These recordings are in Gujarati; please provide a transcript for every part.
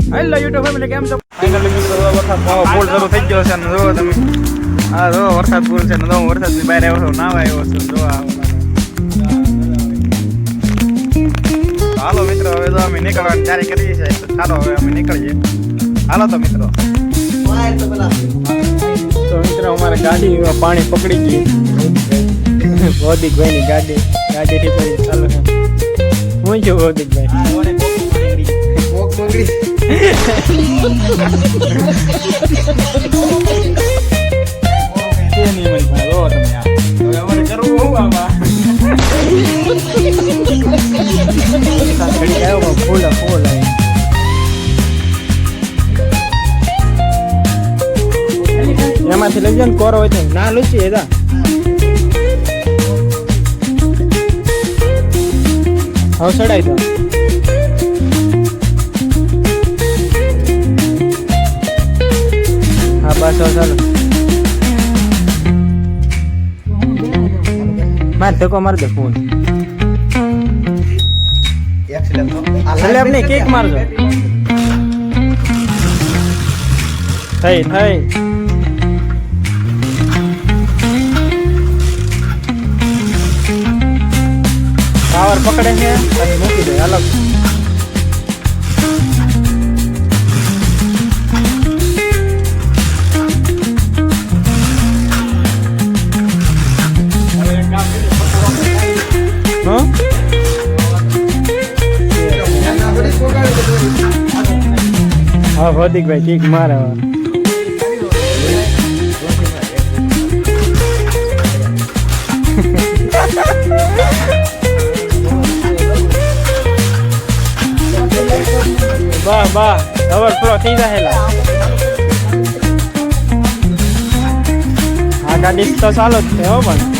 હેલો યુટ્યુબ ફેમિલી કેમ છો? ફાઇનલી મિત્રો વરસાદ ફૂલ શરૂ થઈ ગયો છે ને જો તમે આ જો વરસાદ ફૂલ છે ને જો વરસાદની બહાર આવ્યો છું નાવા આવ્યો છું જો હાલો મિત્રો હવે તો અમે નીકળવાની તૈયારી કરીએ છીએ તો ચાલો હવે અમે નીકળીએ હાલો તો મિત્રો અમારે ગાડી પાણી પકડી ગઈ ભૌતિકભાઈ ની ગાડી થી પડી ચાલો હું છું ભૌતિકભાઈ એમાંથી લઈ જાય કોરો હોય ના લુચી એદા હવે ચડાઈ દો હા બસ ચાલો માર ધક્કો માર દે ફોન એટલે આપણે કેક મારજો થઈ પાવર પકડે છે અને મૂકી દે અલગ હા ભૌતિકભાઈ ઠીક મારે વાહ ઓવરફ્લો થઈ જાહેલા આ ગાડી તો ચાલો જ છે હો પણ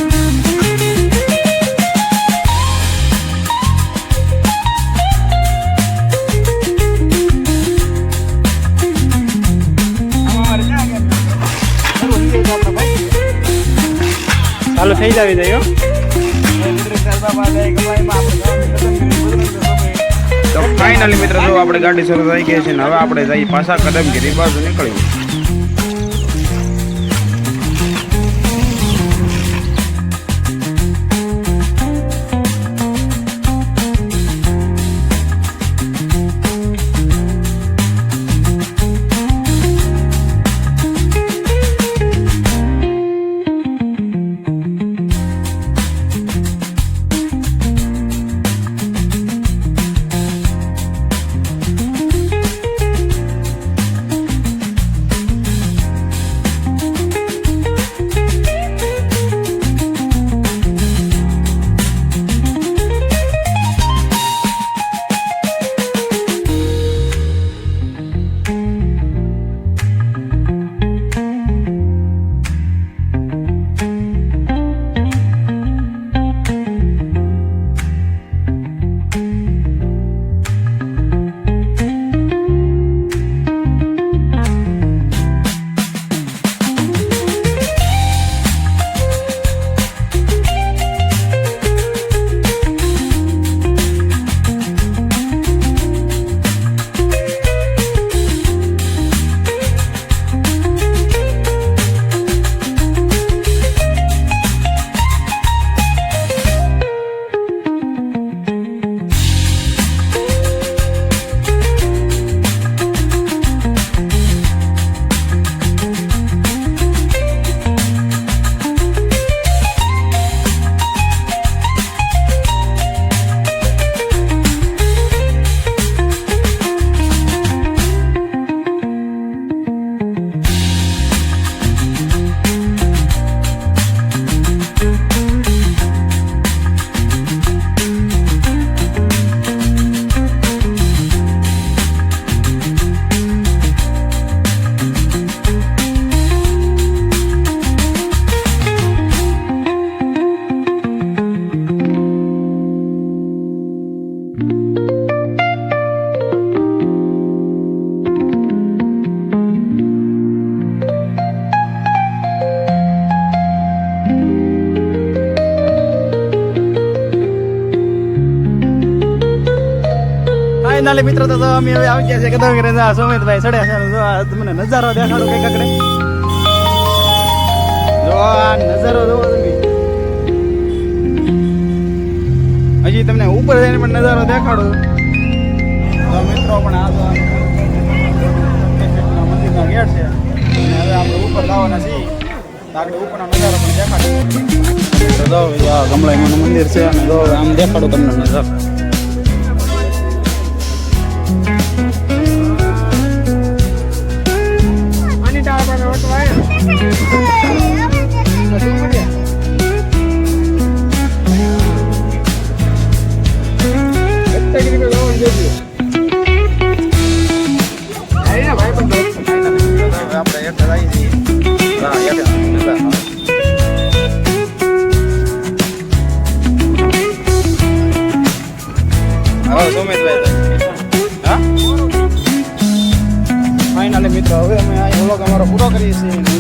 ચાલો થઈ જાવી દઈએ તો ફાઇનલી મિત્રો જો આપણે ગાડી શરૂ થઈ ગઈ છે ને હવે આપણે જઈ પાછા કદમગીરી બાજુ નીકળીએ ફાઇનલી મિત્રો તો અમે હવે આવી ગયા છે કદમ કરે સુમિતભાઈ ચડ્યા છે જો આ તમને નજારો દેખાડો કઈ કાકડે જો આ નજારો જોવો તમે હજી તમને ઉપર જઈને પણ નજારો દેખાડો તો મિત્રો પણ આ તો મંદિરના ગેટ છે અને હવે આપણે ઉપર જવાના છીએ આપણે ઉપરનો નજારો પણ દેખાડો તો જો આ ગમલાઈમાનું મંદિર છે અને જો આમ દેખાડો તમને નજારો ફાઇનલી મિત્રો હવે અમે આ વ્લોગ અમારો પૂરો કરીએ છીએ